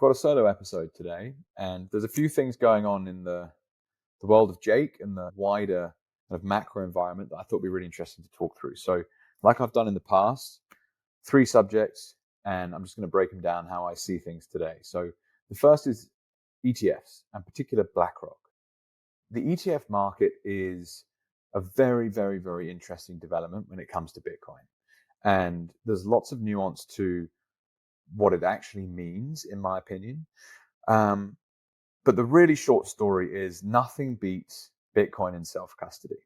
got a solo episode today, and there's a few things going on in the world of Jake and the wider kind of macro environment that I thought would be really interesting to talk through. So, like I've done in the past, 3 subjects, and I'm just going to break them down how I see things today. So, the first is ETFs, and particular BlackRock. The ETF market is a very, very, very interesting development when it comes to Bitcoin. And there's lots of nuance to what it actually means, in my opinion. But the really short story is nothing beats Bitcoin in self-custody.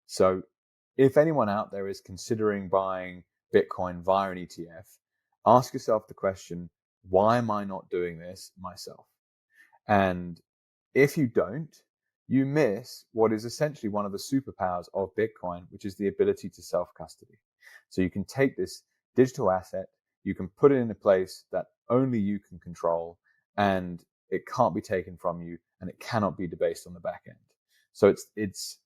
So if anyone out there is considering buying Bitcoin via an ETF, ask yourself the question, why am I not doing this myself? And if you don't, you miss what is essentially one of the superpowers of Bitcoin, which is the ability to self-custody. So you can take this digital asset, you can put it in a place that only you can control, and it can't be taken from you, and it cannot be debased on the back end. So it's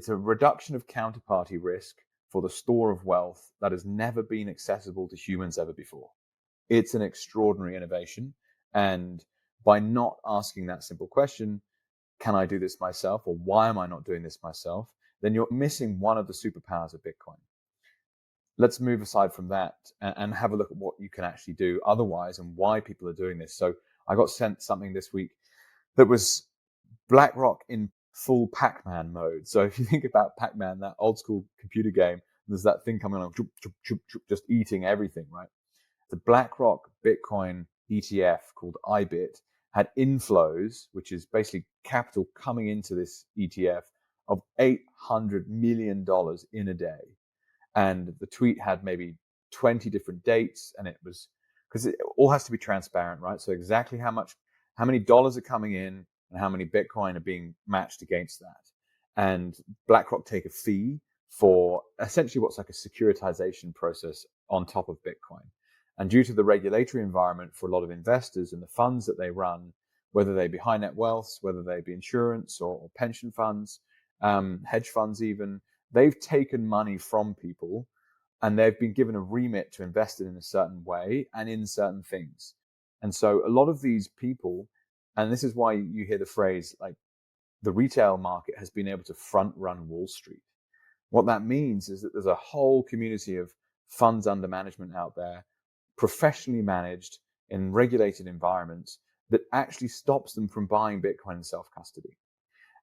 a reduction of counterparty risk for the store of wealth that has never been accessible to humans ever before. It's an extraordinary innovation, and by not asking that simple question, can I do this myself, or why am I not doing this myself, then you're missing one of the superpowers of Bitcoin. Let's move aside from that and have a look at what you can actually do otherwise and why people are doing this. So I got sent something this week that was BlackRock in full Pac-Man mode. So if you think about Pac-Man, that old school computer game, there's that thing coming along, just eating everything, right? The BlackRock Bitcoin ETF called IBIT had inflows, which is basically capital coming into this ETF, of $800 million in a day. And the tweet had maybe 20 different dates, and it was, because it all has to be transparent, right? So exactly how many dollars are coming in and how many Bitcoin are being matched against that. And BlackRock take a fee for essentially what's like a securitization process on top of Bitcoin. And due to the regulatory environment for a lot of investors and the funds that they run, whether they be high net wealths, whether they be insurance or pension funds, hedge funds even, they've taken money from people and they've been given a remit to invest it in a certain way and in certain things. And so a lot of these people, and this is why you hear the phrase like the retail market has been able to front run Wall Street. What that means is that there's a whole community of funds under management out there, professionally managed in regulated environments, that actually stops them from buying Bitcoin in self-custody.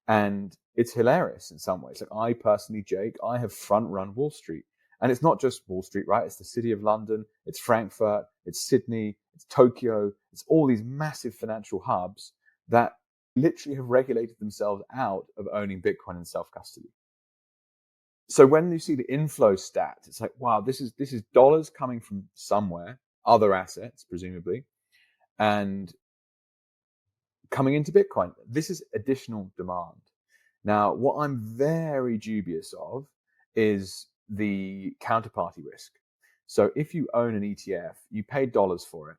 And it's hilarious in some ways. Like I personally, Jake, I have front run Wall Street. And it's not just Wall Street, right? It's the city of London, it's Frankfurt, it's Sydney, it's Tokyo. It's all these massive financial hubs that literally have regulated themselves out of owning Bitcoin in self-custody. So when you see the inflow stat, it's like, wow, this is dollars coming from somewhere, other assets, presumably, and coming into Bitcoin. This is additional demand. Now, what I'm very dubious of is the counterparty risk. So if you own an ETF, you pay dollars for it,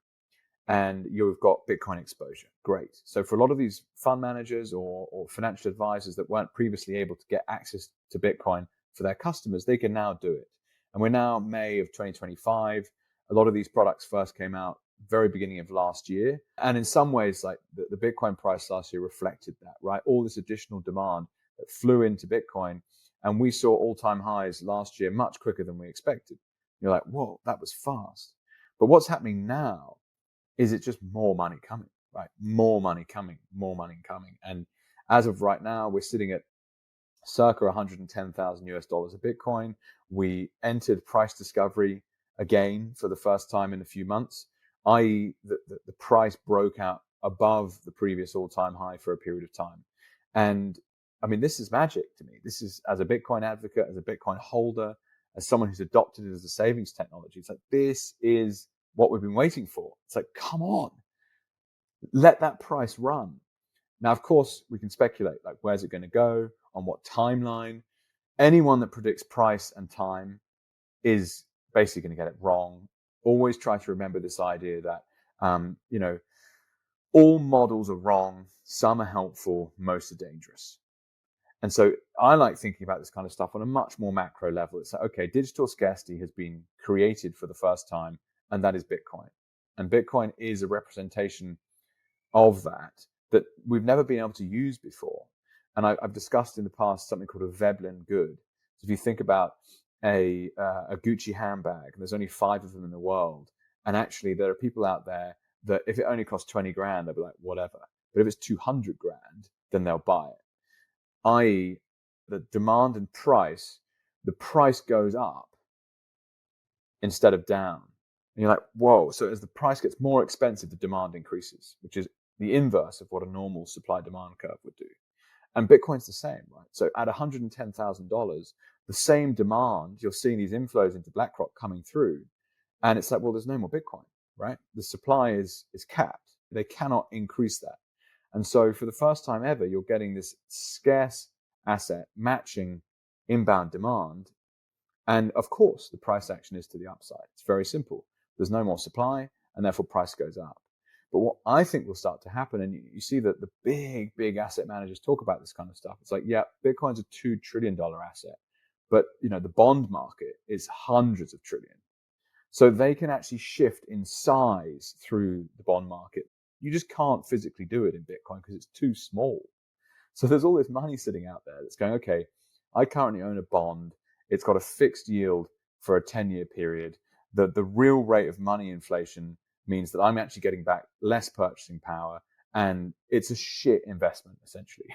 and you've got Bitcoin exposure. Great. So for a lot of these fund managers or financial advisors that weren't previously able to get access to Bitcoin for their customers, they can now do it. And we're now May of 2025. A lot of these products first came out very beginning of last year. And in some ways, like the Bitcoin price last year reflected that, right? All this additional demand that flew into Bitcoin. And we saw all-time highs last year much quicker than we expected. You're like, whoa, that was fast. But what's happening now is it's just more money coming, right? More money coming. And as of right now, we're sitting at circa 110,000 US dollars a Bitcoin. We entered price discovery again for the first time in a few months, i.e. the price broke out above the previous all-time high for a period of time. And I mean, this is magic to me. This is, as a Bitcoin advocate, as a Bitcoin holder, as someone who's adopted it as a savings technology, it's like, this is what we've been waiting for. It's like, come on, let that price run. Now, of course, we can speculate, like, where's it going to go, on what timeline. Anyone that predicts price and time is basically going to get it wrong. Always try to remember this idea that, all models are wrong. Some are helpful, most are dangerous. And so I like thinking about this kind of stuff on a much more macro level. It's like, okay, digital scarcity has been created for the first time, and that is Bitcoin. And Bitcoin is a representation of that we've never been able to use before. And I've discussed in the past something called a Veblen good. So if you think about a Gucci handbag, and there's only 5 of them in the world, and actually there are people out there that if it only costs 20 grand, they'll be like, whatever. But if it's 200 grand, then they'll buy it. I.e., the demand and price, the price goes up instead of down. And you're like, whoa. So as the price gets more expensive, the demand increases, which is the inverse of what a normal supply demand curve would do. And Bitcoin's the same, right? So at $110,000, the same demand, you're seeing these inflows into BlackRock coming through. And it's like, well, there's no more Bitcoin, right? The supply is capped. They cannot increase that. And so for the first time ever, you're getting this scarce asset matching inbound demand. And of course, the price action is to the upside. It's very simple. There's no more supply, and therefore price goes up. But what I think will start to happen, and you see that the big asset managers talk about this kind of stuff. It's like, yeah, Bitcoin's a $2 trillion asset, but the bond market is hundreds of trillion. So they can actually shift in size through the bond market. You just can't physically do it in Bitcoin because it's too small. So there's all this money sitting out there that's going, okay, I currently own a bond. It's got a fixed yield for a 10-year period. The real rate of money inflation means that I'm actually getting back less purchasing power, and it's a shit investment, essentially.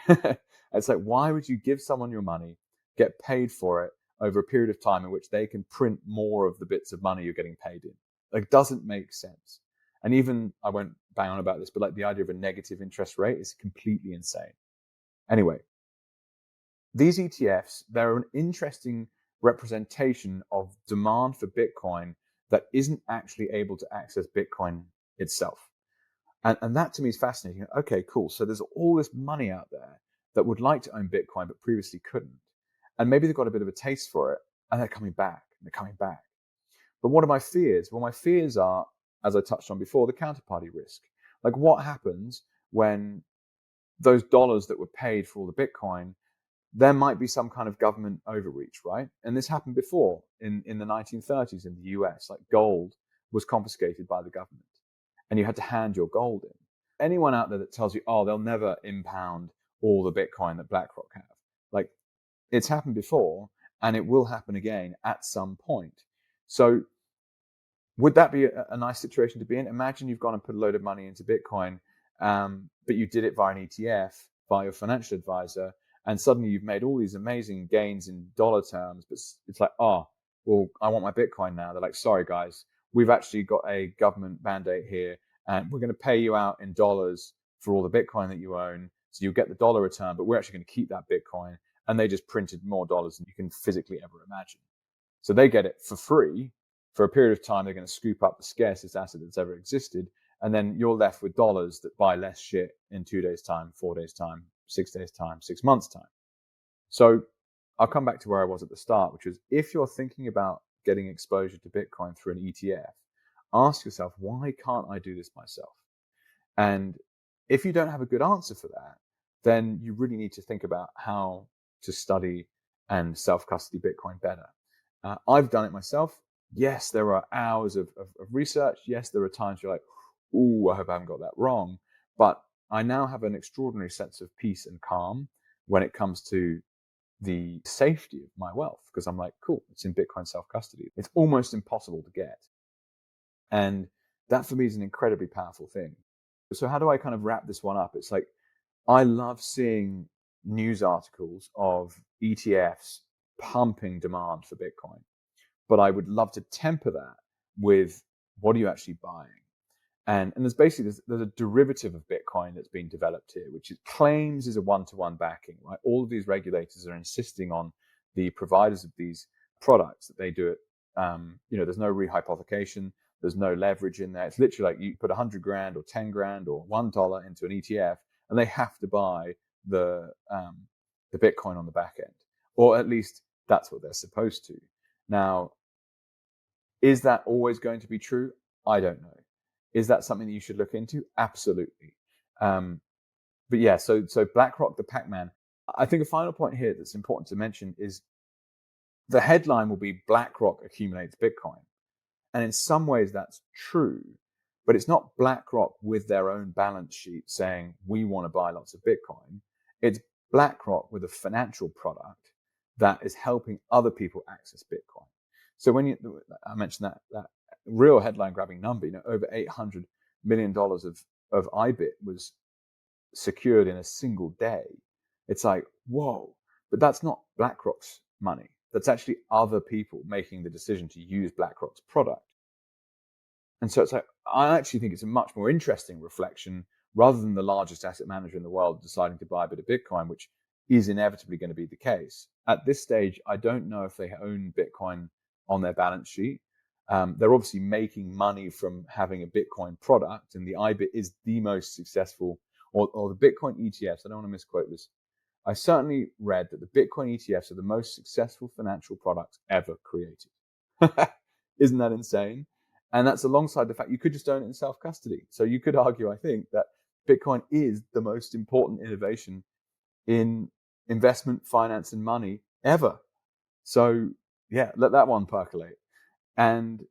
It's like, why would you give someone your money, get paid for it over a period of time in which they can print more of the bits of money you're getting paid in? Like, doesn't make sense. And even, I won't bang on about this, but like the idea of a negative interest rate is completely insane. Anyway, these ETFs, they're an interesting representation of demand for Bitcoin that isn't actually able to access Bitcoin itself. And that to me is fascinating. Okay, cool. So there's all this money out there that would like to own Bitcoin but previously couldn't. And maybe they've got a bit of a taste for it, and they're coming back, and they're coming back. But what are my fears? Well, my fears are, as I touched on before, the counterparty risk. Like, what happens when those dollars that were paid for all the Bitcoin, there might be some kind of government overreach, right? And this happened before in the 1930s in the US. Like, gold was confiscated by the government, and you had to hand your gold in. Anyone out there that tells you, oh, they'll never impound all the Bitcoin that BlackRock have, like, it's happened before, and it will happen again at some point. So would that be a nice situation to be in? Imagine you've gone and put a load of money into Bitcoin, but you did it via an ETF, via your financial advisor, and suddenly you've made all these amazing gains in dollar terms, but it's like, oh, well, I want my Bitcoin now. They're like, sorry, guys, we've actually got a government mandate here, and we're going to pay you out in dollars for all the Bitcoin that you own. So you'll get the dollar return, but we're actually going to keep that Bitcoin. And they just printed more dollars than you can physically ever imagine. So they get it for free. For a period of time, they're going to scoop up the scarcest asset that's ever existed. And then you're left with dollars that buy less shit in 2 days' time, 4 days' time, 6 days' time, 6 months' time. So I'll come back to where I was at the start, which was, if you're thinking about getting exposure to Bitcoin through an ETF, ask yourself, why can't I do this myself? And if you don't have a good answer for that, then you really need to think about how to study and self-custody Bitcoin better. I've done it myself. Yes, there are hours of research. Yes, there are times you're like, ooh, I hope I haven't got that wrong. But I now have an extraordinary sense of peace and calm when it comes to the safety of my wealth, because I'm like, cool, it's in Bitcoin self-custody. It's almost impossible to get. And that for me is an incredibly powerful thing. So how do I kind of wrap this one up? It's like, I love seeing news articles of ETFs pumping demand for Bitcoin, but I would love to temper that with, what are you actually buying? And there's basically, there's a derivative of Bitcoin that's been developed here, which it claims is a one-to-one backing, right? All of these regulators are insisting on the providers of these products that they do it. There's no rehypothecation. There's no leverage in there. It's literally like you put 100 grand or 10 grand or $1 into an ETF, and they have to buy the Bitcoin on the back end, or at least that's what they're supposed to. Now, is that always going to be true? I don't know. Is that something that you should look into? Absolutely. But yeah, so BlackRock, the Pac-Man. I think a final point here that's important to mention is the headline will be BlackRock accumulates Bitcoin. And in some ways that's true. But it's not BlackRock with their own balance sheet saying, we want to buy lots of Bitcoin. It's BlackRock with a financial product that is helping other people access Bitcoin. So I mentioned that real headline grabbing number, over $800 million of IBIT was secured in a single day. It's like, whoa, but that's not BlackRock's money. That's actually other people making the decision to use BlackRock's product. And so it's like, I actually think it's a much more interesting reflection rather than the largest asset manager in the world deciding to buy a bit of Bitcoin, which is inevitably going to be the case. At this stage, I don't know if they own Bitcoin on their balance sheet. They're obviously making money from having a Bitcoin product, and the IBIT is the most successful, or the Bitcoin ETFs. I don't want to misquote this. I certainly read that the Bitcoin ETFs are the most successful financial products ever created. Isn't that insane? And that's alongside the fact you could just own it in self-custody. So you could argue, I think, that Bitcoin is the most important innovation in investment, finance, and money ever. So yeah, let that one percolate. And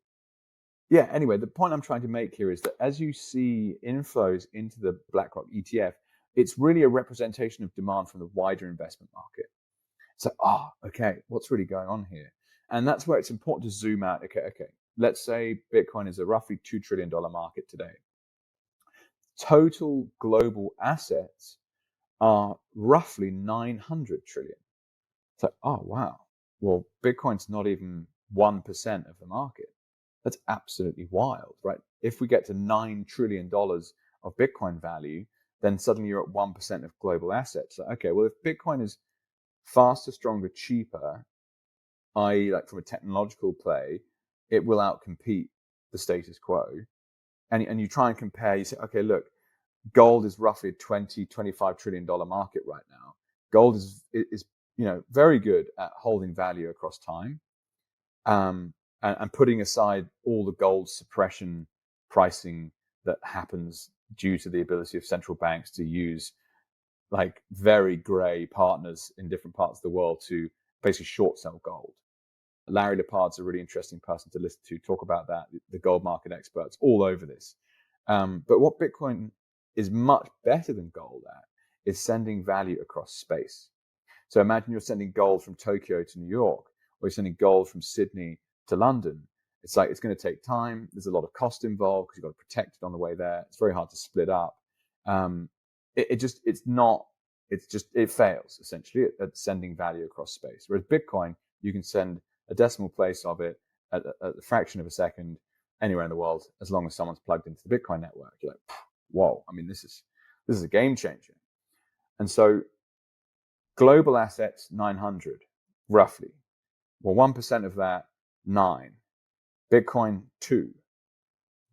yeah, anyway, the point I'm trying to make here is that as you see inflows into the BlackRock ETF, it's really a representation of demand from the wider investment market. So, okay, what's really going on here? And that's where it's important to zoom out. Okay. Let's say Bitcoin is a roughly $2 trillion market today. Total global assets are roughly 900 trillion. So, wow. Well, Bitcoin's not even 1% of the market. That's absolutely wild, right? If we get to $9 trillion of Bitcoin value, then suddenly you're at 1% of global assets. So, okay, well, if Bitcoin is faster, stronger, cheaper, i.e. like from a technological play, it will outcompete the status quo. And you try and compare, you say, okay, look, gold is roughly a $25 trillion market right now. Gold is very good at holding value across time. And putting aside all the gold suppression pricing that happens due to the ability of central banks to use like very gray partners in different parts of the world to basically short sell gold. Larry Lepard's a really interesting person to listen to talk about that, the gold market experts all over this. But what Bitcoin is much better than gold at is sending value across space. So imagine you're sending gold from Tokyo to New York, or you're sending gold from Sydney to London. It's like, it's going to take time. There's a lot of cost involved because you've got to protect it on the way there. It's very hard to split up. It fails essentially at sending value across space. Whereas Bitcoin, you can send a decimal place of it at a fraction of a second anywhere in the world, as long as someone's plugged into the Bitcoin network. You're like, whoa, I mean, this is a game changer. And so global assets, 900, roughly. Well, 1% of that, 9. Bitcoin, 2.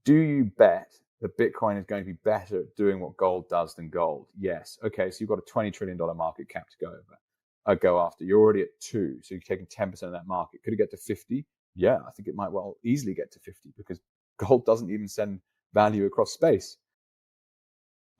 Do you bet that Bitcoin is going to be better at doing what gold does than gold? Yes. Okay, so you've got a $20 trillion market cap to go after. You're already at 2, so you're taking 10% of that market. Could it get to 50? Yeah, I think it might well easily get to 50 because gold doesn't even send value across space.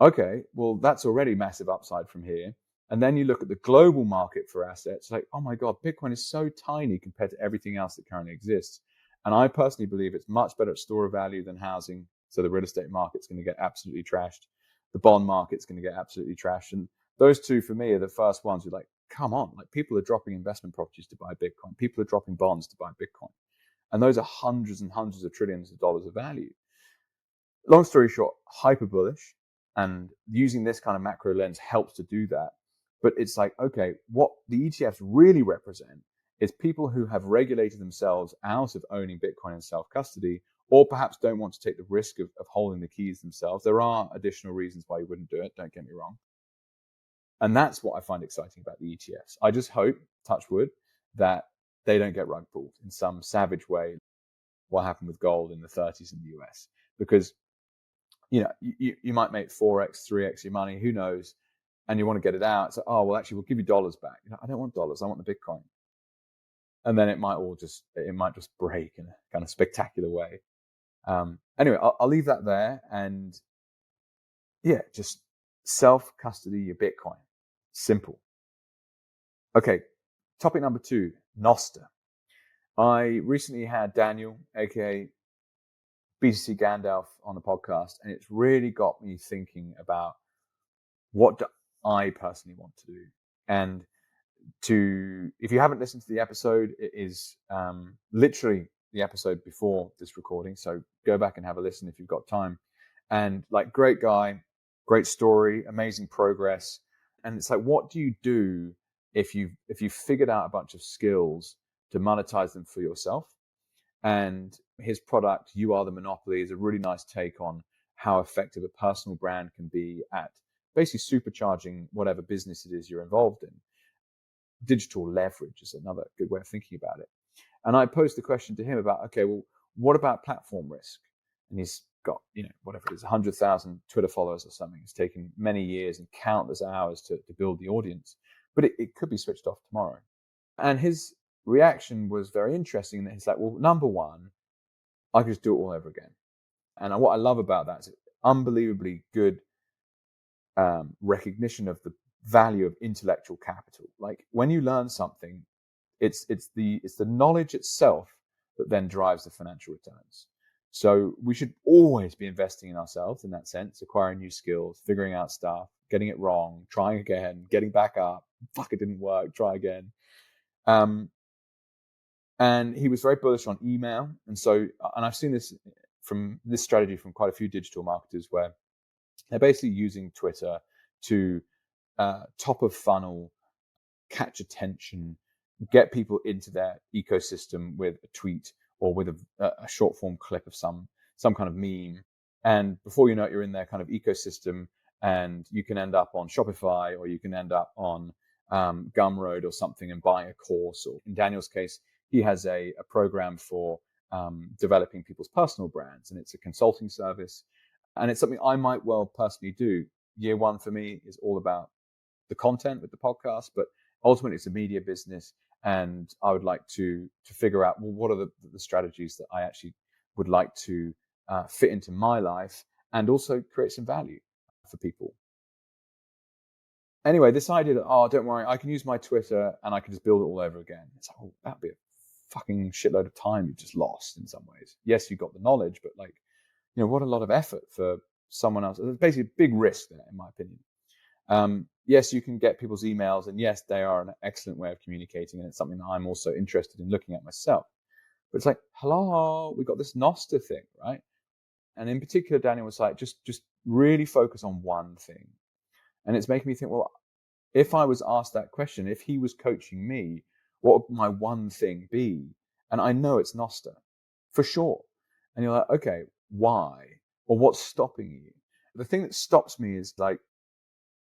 Okay, well, that's already massive upside from here. And then you look at the global market for assets, like, oh my God, Bitcoin is so tiny compared to everything else that currently exists. And I personally believe it's much better at store of value than housing. So the real estate market's going to get absolutely trashed. The bond market's going to get absolutely trashed. And those two, for me, are the first ones who are like, come on, like people are dropping investment properties to buy Bitcoin. People are dropping bonds to buy Bitcoin. And those are hundreds and hundreds of trillions of dollars of value. Long story short, hyper bullish. And using this kind of macro lens helps to do that. But it's like, okay, what the ETFs really represent is people who have regulated themselves out of owning Bitcoin in self-custody, or perhaps don't want to take the risk of holding the keys themselves. There are additional reasons why you wouldn't do it, don't get me wrong. And that's what I find exciting about the ETFs. I just hope, touch wood, that they don't get rug pulled in some savage way, what happened with gold in the 30s in the US. Because, you might make 4x, 3x your money, who knows, and you want to get it out. So, well, actually, we'll give you dollars back. I don't want dollars. I want the Bitcoin. And then it might just break in a kind of spectacular way. Anyway, I'll leave that there. And yeah, just self-custody your Bitcoin. Simple. Okay, topic number 2, Nostr. I recently had Daniel, aka BTC Gandalf on the podcast, and it's really got me thinking about what do I personally want to do. And if you haven't listened to the episode, it is literally the episode before this recording. So go back and have a listen if you've got time. And like, great guy, great story, amazing progress. And it's like, what do you do if you've figured out a bunch of skills to monetize them for yourself? And his product, You Are the Monopoly, is a really nice take on how effective a personal brand can be at basically supercharging whatever business it is you're involved in. Digital leverage is another good way of thinking about it. And I posed the question to him about, okay, well, what about platform risk? And he's got, whatever it is, 100,000 Twitter followers or something. It's taken many years and countless hours to build the audience, but it could be switched off tomorrow. And his reaction was very interesting. That he's like, well, number one, I could just do it all over again. And what I love about that is unbelievably good recognition of the value of intellectual capital. Like, when you learn something, it's the knowledge itself that then drives the financial returns. So we should always be investing in ourselves in that sense, acquiring new skills, figuring out stuff, getting it wrong, trying again, getting back up. Fuck, it didn't work. Try again. And he was very bullish on email. And I've seen this strategy from quite a few digital marketers, where they're basically using Twitter to top of funnel, catch attention, get people into their ecosystem with a tweet or with a short form clip of some kind of meme. And before you know it, you're in their kind of ecosystem, and you can end up on Shopify, or you can end up on Gumroad or something and buy a course. Or in Daniel's case, he has a program for developing people's personal brands, and it's a consulting service. And it's something I might well personally do. Year one for me is all about the content with the podcast, but ultimately it's a media business. And I would like to figure out, well, what are the strategies that I actually would like to fit into my life and also create some value for people. Anyway, this idea that, oh, don't worry, I can use my Twitter and I can just build it all over again. It's like, oh, that'd be a fucking shitload of time you've just lost in some ways. Yes, you got the knowledge, but like, what a lot of effort for someone else. There's basically a big risk there, in my opinion. Yes, you can get people's emails, and yes, they are an excellent way of communicating, and it's something that I'm also interested in looking at myself. But it's like, hello, we got this Nostr thing, right? And in particular, Daniel was like, just really focus on one thing. And it's making me think, well, if I was asked that question, if he was coaching me, what would my one thing be? And I know it's Nostr, for sure. And you're like, okay, why? Or what's stopping you? The thing that stops me is like,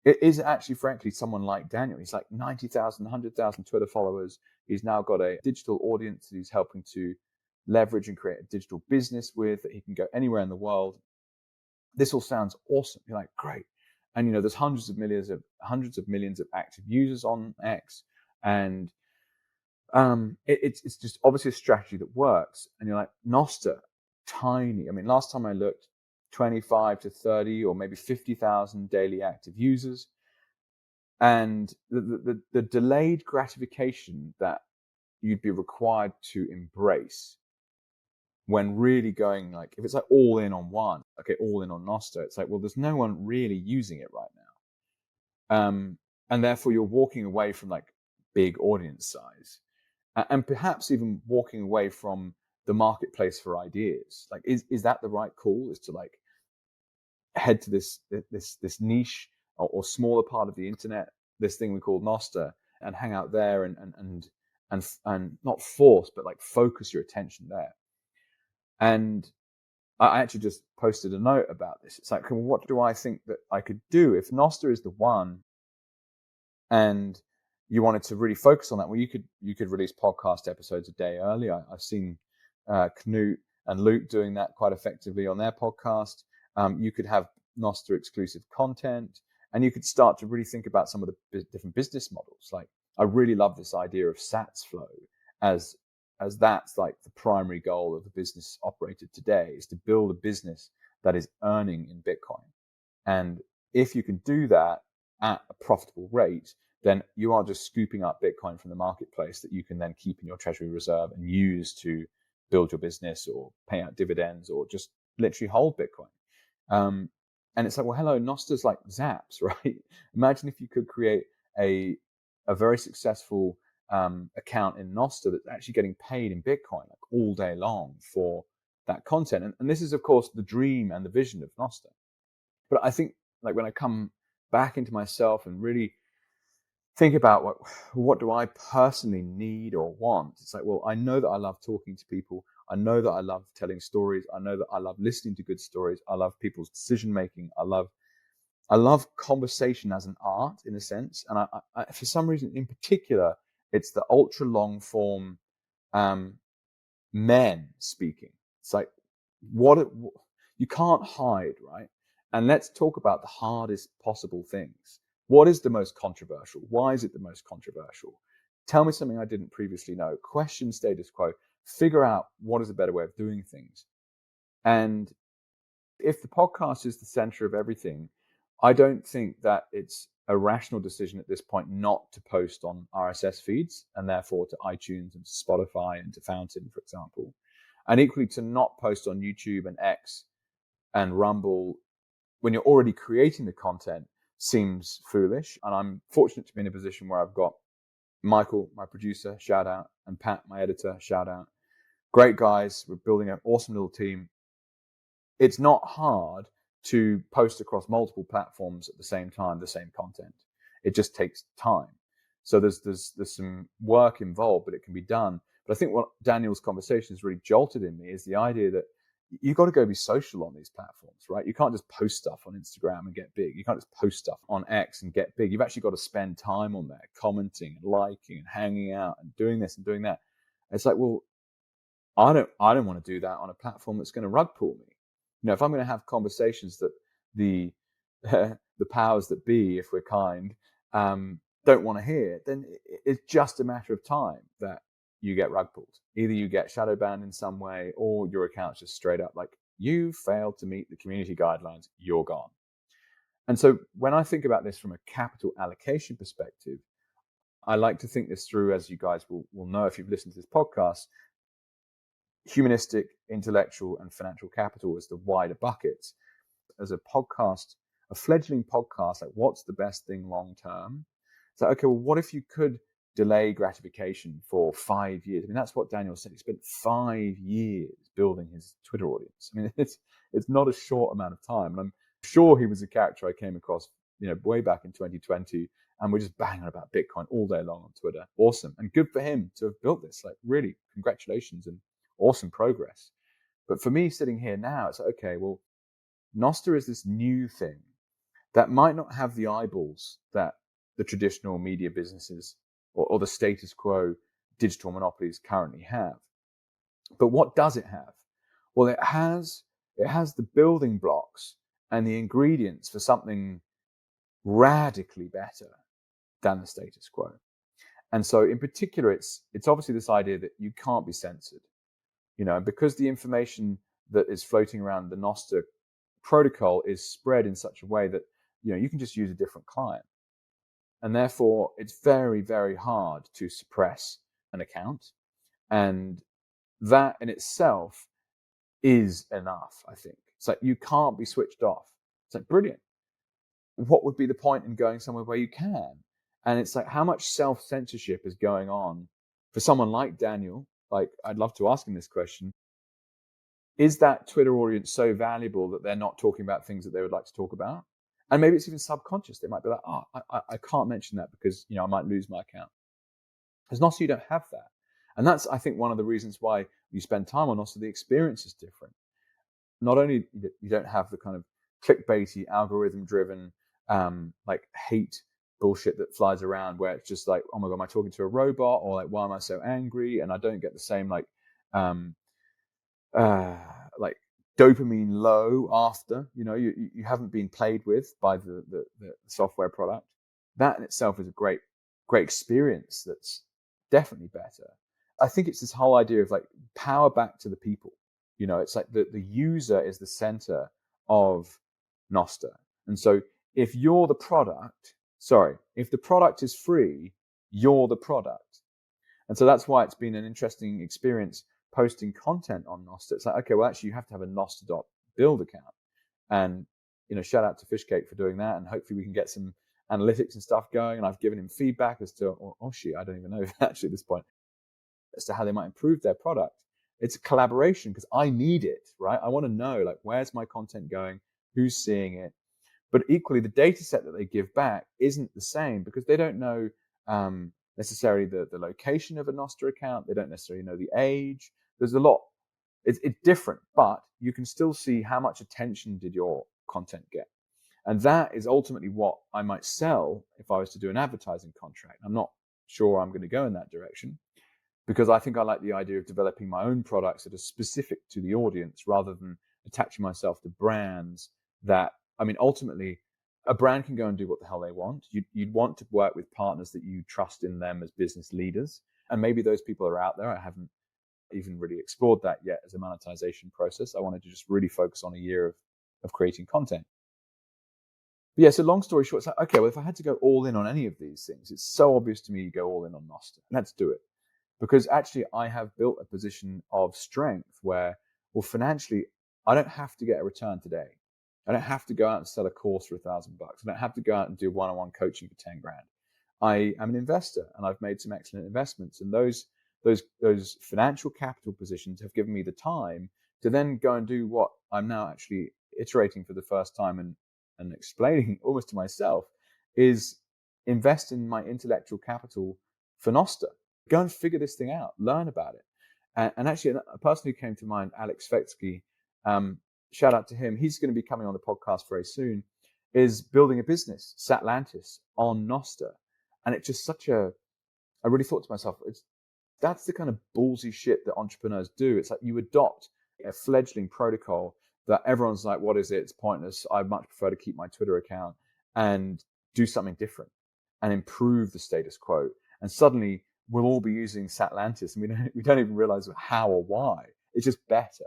it is actually, frankly, someone like Daniel. He's like 90,000, 100,000 Twitter followers. He's now got a digital audience that he's helping to leverage and create a digital business with, that he can go anywhere in the world. This all sounds awesome. You're like, great. And, there's hundreds of millions of active users on X. And it's just obviously a strategy that works. And you're like, Nostr, tiny. I mean, last time I looked, 25 to 30 or maybe 50,000 daily active users. And the delayed gratification that you'd be required to embrace when really going, like, if it's like all in on one, okay, all in on Nostr, it's like, well, there's no one really using it right now. And therefore you're walking away from like big audience size, and perhaps even walking away from the marketplace for ideas. Like, is that the right call? Is to like head to this niche or smaller part of the internet, this thing we call Nostr, and hang out there and not force, but like focus your attention there. And I actually just posted a note about this. It's like, well, what do I think that I could do if Nostr is the one, and you wanted to really focus on that? Well, you could release podcast episodes a day early. I've seen Knut and Luke doing that quite effectively on their podcast. You could have Nostr exclusive content, and you could start to really think about some of the different business models. Like, I really love this idea of Sats flow as that's like the primary goal of the business operator today, is to build a business that is earning in Bitcoin. And if you can do that at a profitable rate, then you are just scooping up Bitcoin from the marketplace that you can then keep in your treasury reserve and use to build your business or pay out dividends or just literally hold Bitcoin. And it's like, well, hello, Nostr's like Zaps, right? Imagine if you could create a very successful account in Nostr that's actually getting paid in Bitcoin like all day long for that content. And this is, of course, the dream and the vision of Nostr. But I think like when I come back into myself and really think about what do I personally need or want, it's like, well, I know that I love talking to people. I know that I love telling stories. I know that I love listening to good stories. I love people's decision making. I love conversation as an art in a sense. And I for some reason in particular, it's the ultra long form men speaking. It's like you can't hide, right? And let's talk about the hardest possible things. What is the most controversial? Why is it the most controversial? Tell me something I didn't previously know. Question status quo. Figure out what is a better way of doing things. And if the podcast is the center of everything, I don't think that it's a rational decision at this point not to post on RSS feeds and therefore to iTunes and to Spotify and to Fountain, for example. And equally to not post on YouTube and X and Rumble when you're already creating the content seems foolish. And I'm fortunate to be in a position where I've got Michael, my producer, shout out, and Pat, my editor, shout out. Great guys. We're building an awesome little team. It's not hard to post across multiple platforms at the same time, the same content. It just takes time. So there's some work involved, but it can be done. But I think what Daniel's conversation has really jolted in me is the idea that you've got to go be social on these platforms, right? You can't just post stuff on Instagram and get big. You can't just post stuff on X and get big. You've actually got to spend time on there, commenting and liking and hanging out and doing this and doing that. It's like, well, I don't want to do that on a platform that's going to rug pull me. You know, if I'm going to have conversations that the powers that be, if we're kind, don't want to hear, then it's just a matter of time that you get rug pulled. Either you get shadow banned in some way, or your account's just straight up like, you failed to meet the community guidelines, you're gone. And so when I think about this from a capital allocation perspective, I like to think this through, as you guys will know if you've listened to this podcast. Humanistic, intellectual, and financial capital as the wider buckets. As a podcast, a fledgling podcast, like what's the best thing long term? It's like, okay, well, what if you could delay gratification for 5 years? I mean, that's what Daniel said. He spent 5 years building his Twitter audience. I mean, it's not a short amount of time. And I'm sure he was a character I came across, way back in 2020, and we're just banging about Bitcoin all day long on Twitter. Awesome. And good for him to have built this. Like, really, congratulations and awesome progress. But for me sitting here now, it's like, okay, well, Nostr is this new thing that might not have the eyeballs that the traditional media businesses or the status quo digital monopolies currently have. But what does it have? Well, it has the building blocks and the ingredients for something radically better than the status quo. And so in particular, it's obviously this idea that you can't be censored. Because the information that is floating around the Nostr protocol is spread in such a way that, you can just use a different client. And therefore, it's very, very hard to suppress an account. And that in itself is enough, I think. It's like you can't be switched off. It's like, brilliant. What would be the point in going somewhere where you can? And it's like, how much self-censorship is going on for someone like Daniel? Like, I'd love to ask him this question. Is that Twitter audience so valuable that they're not talking about things that they would like to talk about? And maybe it's even subconscious. They might be like, I can't mention that because, I might lose my account. Because Nostr, you don't have that. And that's, I think, one of the reasons why you spend time on Nostr, the experience is different. Not only you don't have the kind of clickbaity, algorithm-driven, like hate bullshit that flies around where it's just like, oh my God, am I talking to a robot? Or like, why am I so angry? And I don't get the same like dopamine low after, you haven't been played with by the software product. That in itself is a great experience that's definitely better. I think it's this whole idea of like power back to the people. It's like the user is the center of Nostr. And so if you're the product, if the product is free, you're the product. And so that's why it's been an interesting experience posting content on Nostr. It's like, okay, well, actually you have to have a Nostr build account. And, shout out to Fishcake for doing that. And hopefully we can get some analytics and stuff going. And I've given him feedback as to, I don't even know actually at this point, as to how they might improve their product. It's a collaboration because I need it, right? I want to know, like, where's my content going? Who's seeing it? But equally, the data set that they give back isn't the same because they don't know necessarily the location of a Nostr account. They don't necessarily know the age. There's a lot. It's different, but you can still see how much attention did your content get. And that is ultimately what I might sell if I was to do an advertising contract. I'm not sure I'm going to go in that direction because I think I like the idea of developing my own products that are specific to the audience rather than attaching myself to brands that, ultimately, a brand can go and do what the hell they want. You'd want to work with partners that you trust in them as business leaders. And maybe those people are out there. I haven't even really explored that yet as a monetization process. I wanted to just really focus on a year of creating content. But yeah, so long story short, it's like, okay, well, if I had to go all in on any of these things, it's so obvious to me you go all in on Nostr. Let's do it. Because actually I have built a position of strength where, well, financially, I don't have to get a return today. I don't have to go out and sell a course for $1,000. I don't have to go out and do one-on-one coaching for 10 grand. I am an investor and I've made some excellent investments. And those financial capital positions have given me the time to then go and do what I'm now actually iterating for the first time and explaining almost to myself is invest in my intellectual capital for Nostr. Go and figure this thing out, learn about it. And actually, a person who came to mind, Alex Svetsky, shout out to him. He's going to be coming on the podcast very soon, is building a business, Satlantis, on Nostr. And it's just I really thought to myself, that's the kind of ballsy shit that entrepreneurs do. It's like you adopt a fledgling protocol that everyone's like, what is it? It's pointless. I much prefer to keep my Twitter account and do something different and improve the status quo. And suddenly we'll all be using Satlantis and we don't even realize how or why. It's just better.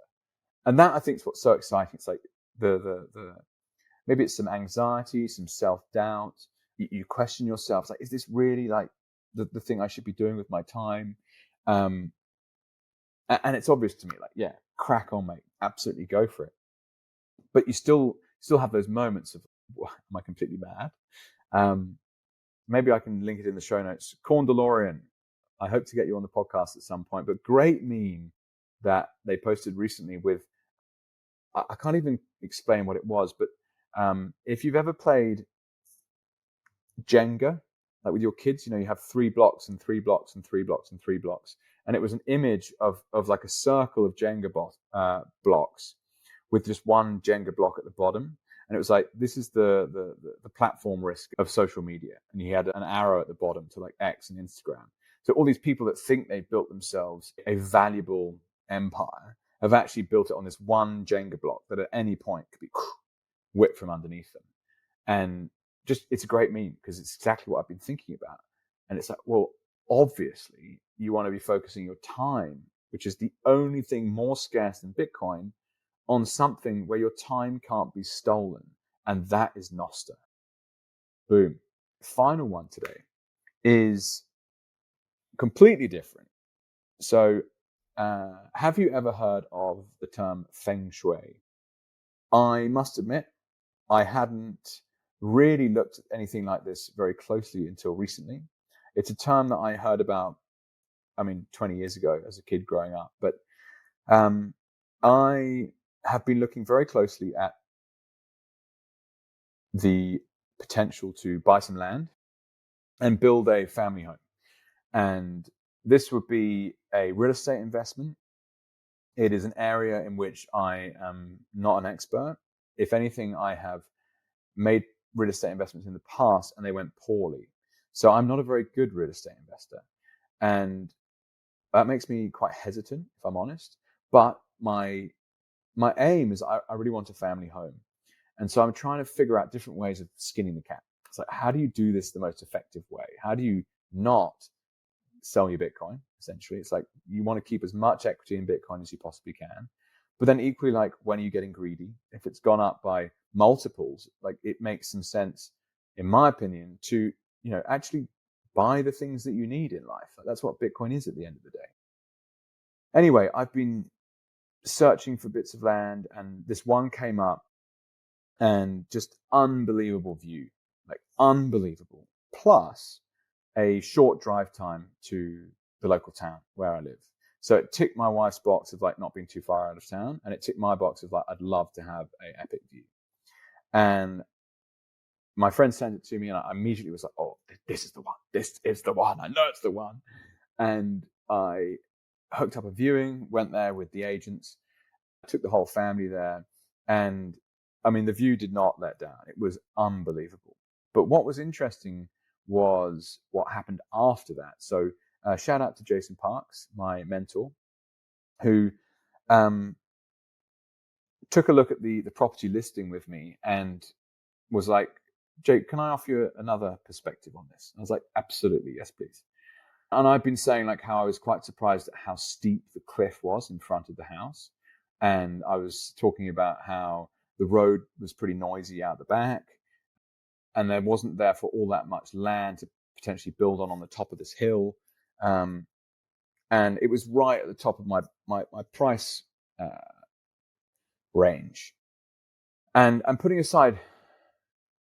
And that, I think, is what's so exciting. It's like the maybe it's some anxiety, some self-doubt. You question yourself. It's like, is this really like the thing I should be doing with my time? And it's obvious to me, like, yeah, crack on, mate. Absolutely go for it. But you still have those moments of, am I completely mad? Maybe I can link it in the show notes. Corn DeLorean, I hope to get you on the podcast at some point, but great meme that they posted recently with, I can't even explain what it was, but if you've ever played Jenga, like with your kids, you have 3 blocks and 3 blocks and 3 blocks and 3 blocks. And it was an image of like a circle of Jenga blocks with just one Jenga block at the bottom. And it was like, this is the platform risk of social media. And he had an arrow at the bottom to like X and Instagram. So all these people that think they've built themselves a valuable empire have actually built it on this one Jenga block that at any point could be whipped from underneath them. And just, it's a great meme because it's exactly what I've been thinking about. And it's like, well, obviously you want to be focusing your time, which is the only thing more scarce than Bitcoin, on something where your time can't be stolen. And that is Nostr. Boom. Final one today is completely different. So have you ever heard of the term Feng Shui? I must admit, I hadn't really looked at anything like this very closely until recently. It's a term that I heard about, 20 years ago as a kid growing up. But I have been looking very closely at the potential to buy some land and build a family home. And this would be a real estate investment. It is an area in which I am not an expert. If anything, I have made real estate investments in the past and they went poorly. So I'm not a very good real estate investor. And that makes me quite hesitant, if I'm honest. But my aim is I really want a family home. And so I'm trying to figure out different ways of skinning the cat. It's like, how do you do this the most effective way? How do you not sell your Bitcoin, essentially? It's like you want to keep as much equity in Bitcoin as you possibly can. But then equally, like, when are you getting greedy? If it's gone up by multiples, like, it makes some sense, in my opinion, to, actually buy the things that you need in life. Like, that's what Bitcoin is at the end of the day. Anyway, I've been searching for bits of land, and this one came up, and just unbelievable view, like unbelievable. Plus a short drive time to the local town where I live. So it ticked my wife's box of like not being too far out of town, and it ticked my box of like I'd love to have an epic view. And my friend sent it to me, and I immediately was like, "Oh, this is the one. This is the one. I know it's the one." And I hooked up a viewing, went there with the agents, took the whole family there, and I mean, the view did not let down. It was unbelievable. But what was interesting was what happened after that. So shout out to Jason Parks, my mentor, who took a look at the property listing with me and was like, "Jake, can I offer you another perspective on this?" I was like, "Absolutely, yes, please." And I've been saying like how I was quite surprised at how steep the cliff was in front of the house. And I was talking about how the road was pretty noisy out the back, and there wasn't therefore all that much land to potentially build on the top of this hill. And it was right at the top of my price range. And I'm putting aside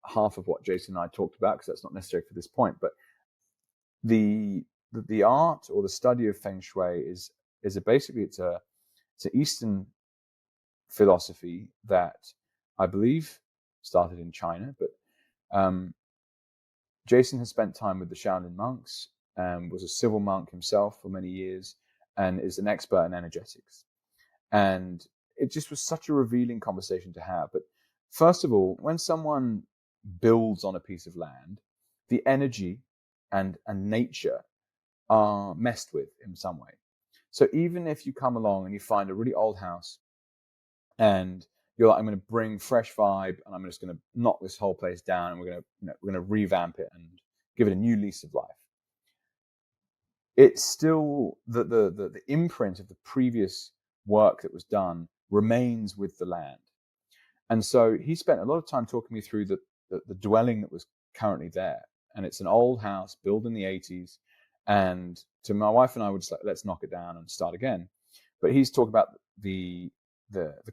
half of what Jason and I talked about, because that's not necessary for this point, but the art or the study of Feng Shui is basically it's an Eastern philosophy that I believe started in China, but Jason has spent time with the Shaolin monks, was a civil monk himself for many years, and is an expert in energetics. And it just was such a revealing conversation to have. But first of all, when someone builds on a piece of land, the energy and nature are messed with in some way. So even if you come along and you find a really old house and you're like, I'm going to bring fresh vibe and I'm just going to knock this whole place down and we're going to revamp it and give it a new lease of life, it's still the imprint of the previous work that was done remains with the land. And so he spent a lot of time talking me through the dwelling that was currently there. And it's an old house built in the 80s. And to my wife and I would just like, let's knock it down and start again. But he's talking about the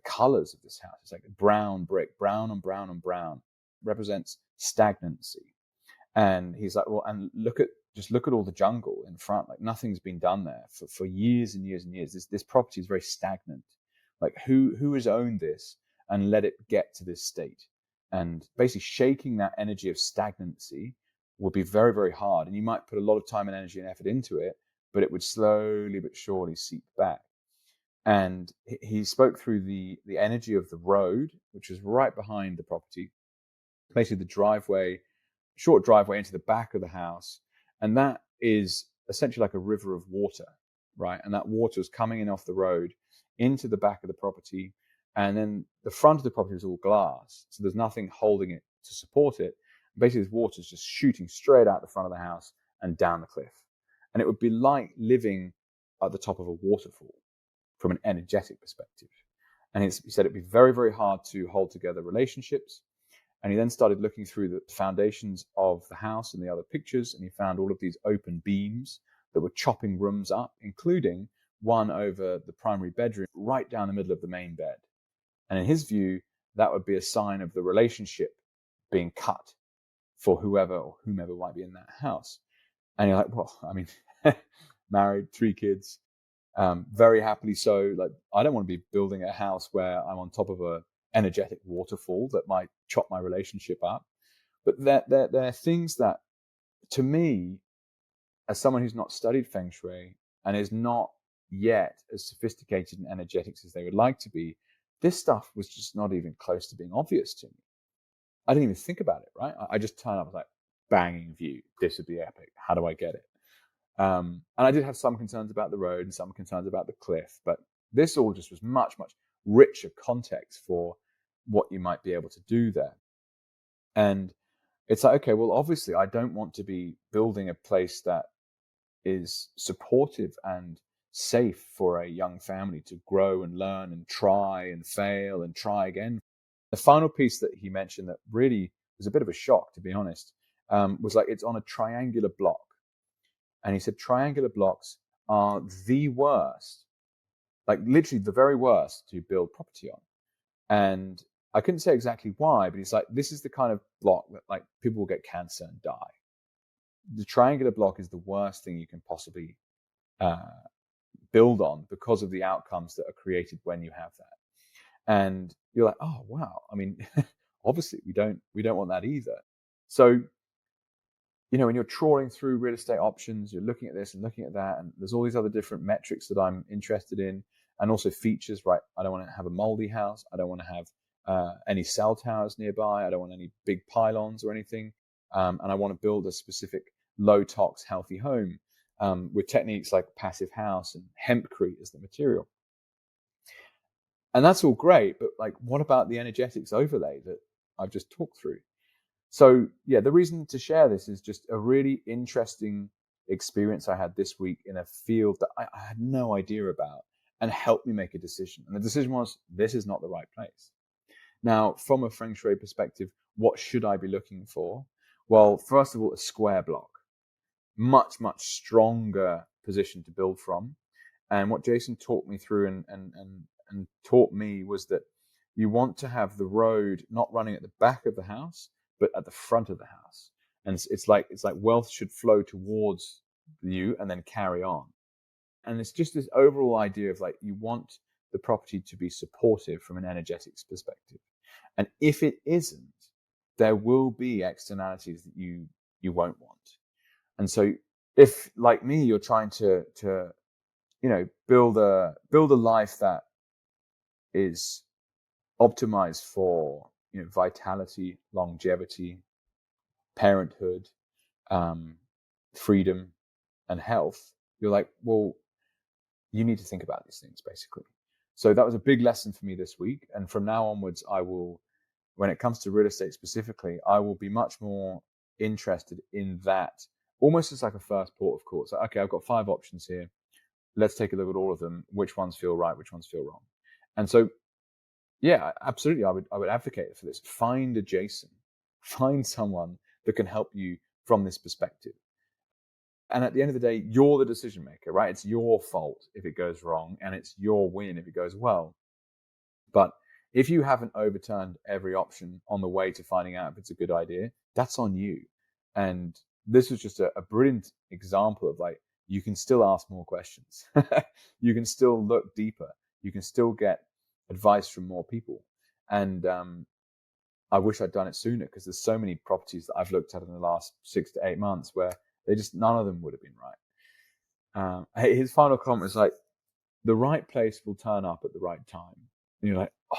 colors of this house. It's like brown brick, brown on brown on brown, represents stagnancy. And he's like, well, and look at all the jungle in front. Like nothing's been done there for years and years and years. This property is very stagnant. Like who has owned this and let it get to this state? And basically shaking that energy of stagnancy would be very, very hard. And you might put a lot of time and energy and effort into it, but it would slowly but surely seep back. And he spoke through the energy of the road, which was right behind the property, basically the driveway, short driveway into the back of the house. And that is essentially like a river of water, right? And that water is coming in off the road into the back of the property. And then the front of the property is all glass. So there's nothing holding it to support it. Basically, this water is just shooting straight out the front of the house and down the cliff. And it would be like living at the top of a waterfall from an energetic perspective. And he said it'd be very, very hard to hold together relationships. And he then started looking through the foundations of the house and the other pictures, and he found all of these open beams that were chopping rooms up, including one over the primary bedroom, right down the middle of the main bed. And in his view, that would be a sign of the relationship being cut for whoever or whomever might be in that house. And you're like, well, I mean, married, 3 kids, very happily so. Like, I don't want to be building a house where I'm on top of a energetic waterfall that might chop my relationship up. But there are things that, to me, as someone who's not studied Feng Shui and is not yet as sophisticated in energetics as they would like to be, this stuff was just not even close to being obvious to me. I didn't even think about it, right? I just turned up, I was like, banging view. This would be epic. How do I get it? And I did have some concerns about the road and some concerns about the cliff, but this all just was much, much richer context for what you might be able to do there. And it's like, okay, well, obviously I don't want to be building a place that is supportive and safe for a young family to grow and learn and try and fail and try again. The final piece that he mentioned that really was a bit of a shock, to be honest, was like it's on a triangular block. And he said triangular blocks are the worst like literally the very worst to build property on. And I couldn't say exactly why, but he's like, this is the kind of block that like people will get cancer and die. The triangular block is the worst thing you can possibly build on because of the outcomes that are created when you have that. And you're like, oh wow, I mean, obviously we don't want that either. So, when you're trawling through real estate options, you're looking at this and looking at that, and there's all these other different metrics that I'm interested in, and also features, right? I don't want to have a moldy house. I don't want to have any cell towers nearby. I don't want any big pylons or anything. And I want to build a specific low tox, healthy home with techniques like passive house and hempcrete as the material. And that's all great, but like, what about the energetics overlay that I've just talked through? So yeah, the reason to share this is just a really interesting experience I had this week in a field that I had no idea about, and helped me make a decision. And the decision was, this is not the right place. Now, from a Feng Shui perspective, what should I be looking for? Well, first of all, a square block, much stronger position to build from. And what Jason taught me through and taught me was that you want to have the road not running at the back of the house, but at the front of the house. And it's like wealth should flow towards you and then carry on. And it's just this overall idea of like, you want the property to be supportive from an energetics perspective. And if it isn't, there will be externalities that you won't want. And so if, like me, you're trying to build a life that is optimized for vitality, longevity, parenthood, freedom, and health, you're like, well, you need to think about these things, basically. So that was a big lesson for me this week. And from now onwards, I will, when it comes to real estate specifically, I will be much more interested in that, almost as like a first port of call. So, okay, I've got 5 options here. Let's take a look at all of them. Which ones feel right? Which ones feel wrong? And so, yeah, absolutely, I would advocate for this. Find a Jason, find someone that can help you from this perspective. And at the end of the day, you're the decision maker, right? It's your fault if it goes wrong, and it's your win if it goes well. But if you haven't overturned every option on the way to finding out if it's a good idea, that's on you. And this was just a brilliant example of like, you can still ask more questions. You can still look deeper. You can still get advice from more people. And I wish I'd done it sooner, because there's so many properties that I've looked at in the last 6 to 8 months where none of them would have been right. His final comment was like, the right place will turn up at the right time. And you're like, oh,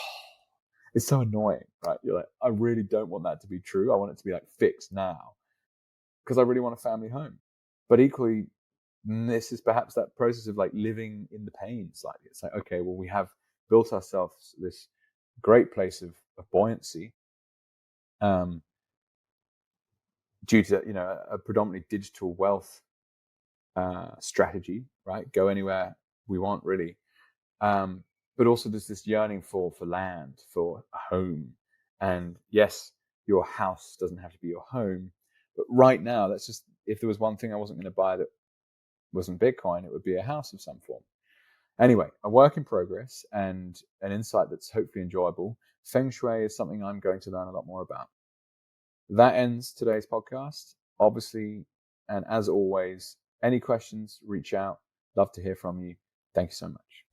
it's so annoying, right? You're like, I really don't want that to be true. I want it to be like fixed now, because I really want a family home. But equally, this is perhaps that process of like living in the pain slightly. It's like, okay, well, we have built ourselves this great place of buoyancy, due to a predominantly digital wealth strategy, right? Go anywhere we want, really. But also there's this yearning for land, for a home. And yes, your house doesn't have to be your home, but right now, that's just, if there was one thing I wasn't going to buy that wasn't Bitcoin, it would be a house of some form. Anyway, a work in progress and an insight that's hopefully enjoyable. Feng Shui is something I'm going to learn a lot more about. That ends today's podcast, obviously. And as always, any questions, reach out. Love to hear from you. Thank you so much.